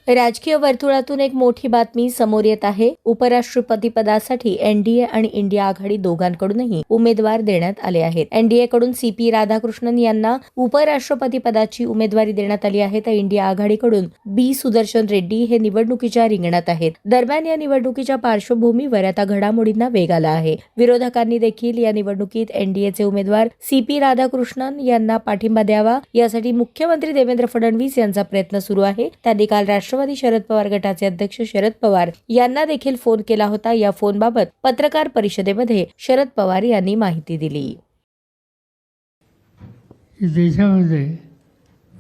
राजकीय वर्तुळातून एक मोठी बातमी समोर येत आहे. उपराष्ट्रपती पदासाठी एनडीए आणि इंडिया आघाडी दोघांकडूनही उमेदवार देण्यात आले आहेत. एनडीएकडून सीपी राधाकृष्णन यांना उपराष्ट्रपती पदाची उमेदवारी देण्यात आली आहे, तर इंडिया आघाडीकडून बी सुदर्शन रेड्डी हे निवडणुकीच्या रिंगणात आहेत. दरम्यान या निवडणुकीच्या पार्श्वभूमीवर आता घडामोडींना वेग आला आहे. विरोधकांनी देखील या निवडणुकीत एनडीएचे उमेदवार सीपी राधाकृष्णन यांना पाठिंबा द्यावा यासाठी मुख्यमंत्री देवेंद्र फडणवीस यांचा प्रयत्न सुरू आहे. त्यांनी काल राष्ट्रवादी शरद पवार गटाचे अध्यक्ष शरद पवार यांना देखील फोन केला होता. या फोनबाबत पत्रकार परिषदेमध्ये शरद पवार यांनी माहिती दिली. देशामध्ये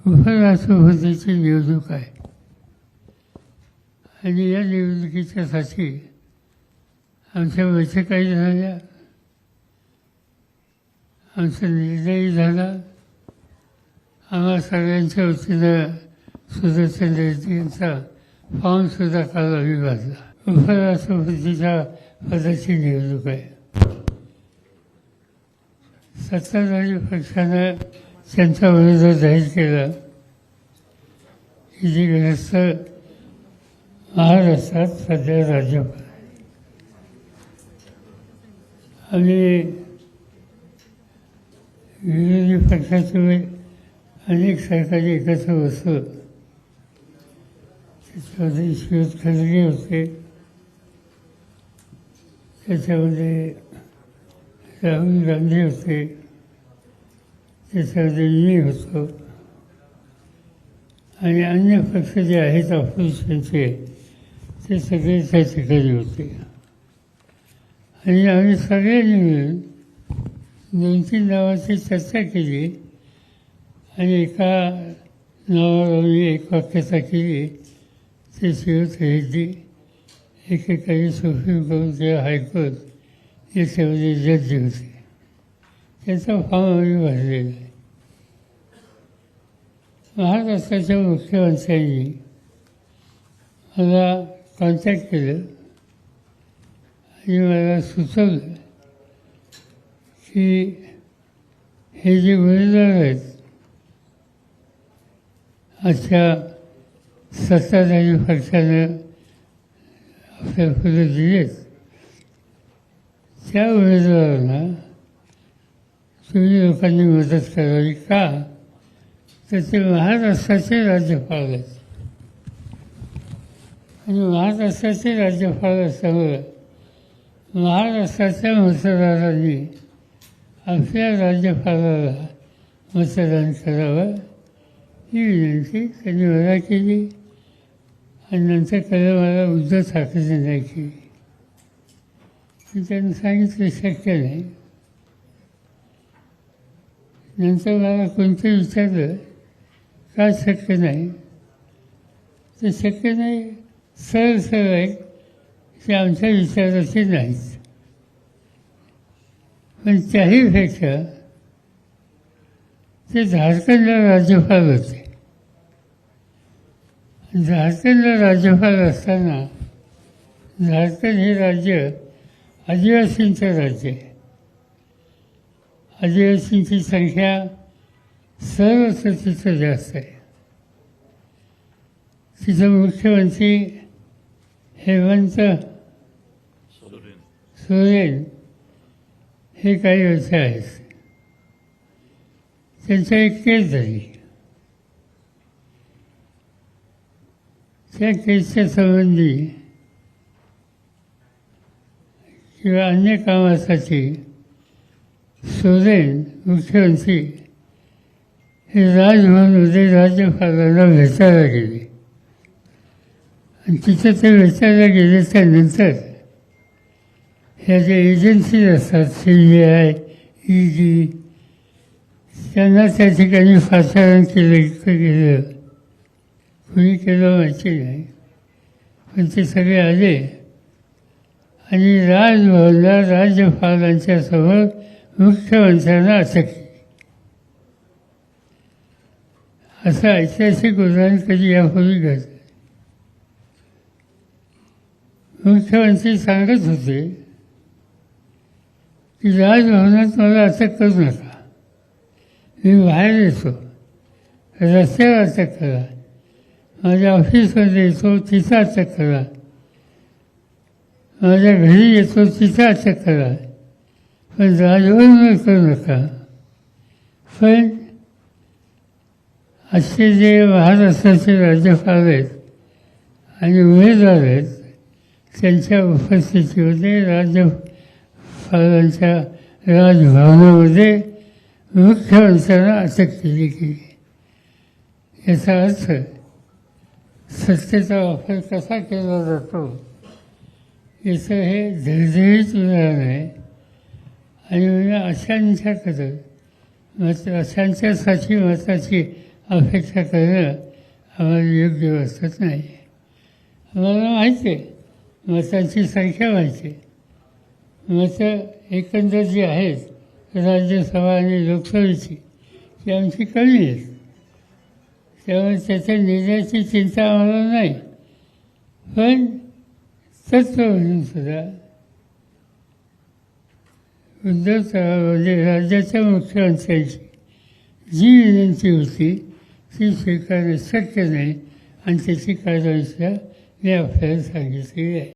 उपराष्ट्रपतीची निवडणूक आहे आणि या निवडणुकीच्यासाठी आमच्या बैठकाही झाल्या, आमचा निर्णय झाला. आम्हा सगळ्यांच्या वतीनं सुदर्शन रेड्डी यांचा फॉर्मसुद्धा काल आम्ही भरला. उपराष्ट्रपतीच्या पदाची निवडणूक आहे. सत्ताधारी पक्षानं त्यांचा विरोध जाहीर केला की जी ग्रस्त महाराष्ट्रात सध्या राज्यपाल आहे. आम्ही विरोधी पक्षाचे अनेक सरकारी एकत्र बसलो. त्याच्यामध्ये शिवत खलगे होते, त्याच्यामध्ये राहुल गांधी होते, त्याच्यामध्ये मी होतो आणि अन्य पक्ष जे आहेत ऑपोजिशनचे ते सगळे त्या ठिकाणी होते. आणि आम्ही सगळ्यांनी मिळून 2-3 नावाची चर्चा केली आणि एका नावावर आम्ही एक वाक्यता केली. ते शिवत रेड्डी एकेकाळी सुप्रीम कोर्ट किंवा हायकोर्ट याच्यामध्ये जज होते. त्याचा फॉर्म आम्ही भरलेला आहे. महाराष्ट्राच्या मुख्यमंत्र्यांनी मला कॉन्टॅक्ट केलं आणि मला सुचवलं की हे जे उमेदवार आहेत अशा सत्ताधारी पक्षानं आपल्या पुढे दिलेत, त्या उमेदवारांना तुम्ही लोकांनी मदत करावी. का तर ते महाराष्ट्राचे राज्यपाल आहेत आणि महाराष्ट्राचे राज्यपाल असल्यामुळे महाराष्ट्राच्या मतदारांनी आपल्या राज्यपालाला मतदान करावं ही विनंती त्यांनी मला केली आणि नंतर कळलं मला उद्धव ठाकरे नाही केली. त्यांनी सांगितलं शक्य नाही. नंतर मला कोणतं विचारलं का शक्य नाही, तर शक्य नाही सरळ सरळ आहे की आमच्या विचाराचे नाहीत. पण त्याहीपेक्षा ते झारखंडला राज्यपाल होते. झारखंडला राज्यपाल असताना झारखंड हे राज्य आदिवासींचं राज्य आहे. आदिवासींची संख्या सर्वत्र तिथं जास्त आहे. तिथं मुख्यमंत्री हेमंत सोरेन हे काही वर्ष आहेत. त्यांच्या एक केस झाली. त्या केसच्या संबंधी किंवा अन्य कामासाठी सोरेन मुख्यमंत्री हे राजभवनमध्ये राज्यपालांना भेटायला गेले आणि तिथे ते भेटायला गेल्याच्यानंतर ह्या ज्या एजन्सीज असतात CBI, ED त्यांना त्या ठिकाणी पाचारण केलं. कुणी केलं माहिती नाही, पण ते सगळे आले आणि राजभवनला राज्यपालांच्या समोर मुख्यमंत्र्यांना अटक केली. असं ऐतिहासिक उदाहरण कधी यापूर्वी घडलं. मुख्यमंत्री सांगत होते की राजभवनात मला अटक करू नका, मी बाहेर येतो, रस्त्यावर अटक करा, माझ्या ऑफिसमध्ये येतो तिथं अटक करा, माझ्या घरी येतो तिथं अटक करा, पण राजभवन करू नका. पण असे जे महाराष्ट्राचे राज्यपाल आहेत आणि उमेदवार आहेत त्यांच्या उपस्थितीमध्ये राज्यपालांच्या राजभवनामध्ये मुख्यमंत्र्यांना अटक केली गेली. याचा अर्थ सत्तेचा वापर कसा केला जातो याचं हे धडधडीत उदाहरण आहे. आणि म्हणजे अशांच्याकडं अशांच्यासाठी मताची अपेक्षा करणं आम्हाला योग्य वाटत नाही. आम्हाला माहिती आहे, मतांची संख्या माहिती आहे. मतं एकंदर जी आहेत राज्यसभा आणि लोकसभेची ती आमची कमी आहेत. त्यामुळे त्याच्या निर्णयाची चिंता आम्हाला नाही. पण तत्व म्हणून सुद्धा उद्धव साहेबांनी राज्याच्या मुख्यमंत्र्यांची जी विनंती होती ती स्वीकारणं शक्य नाही आणि त्याची कारवाईसुद्धा मी आपल्याला सांगितलेली आहे.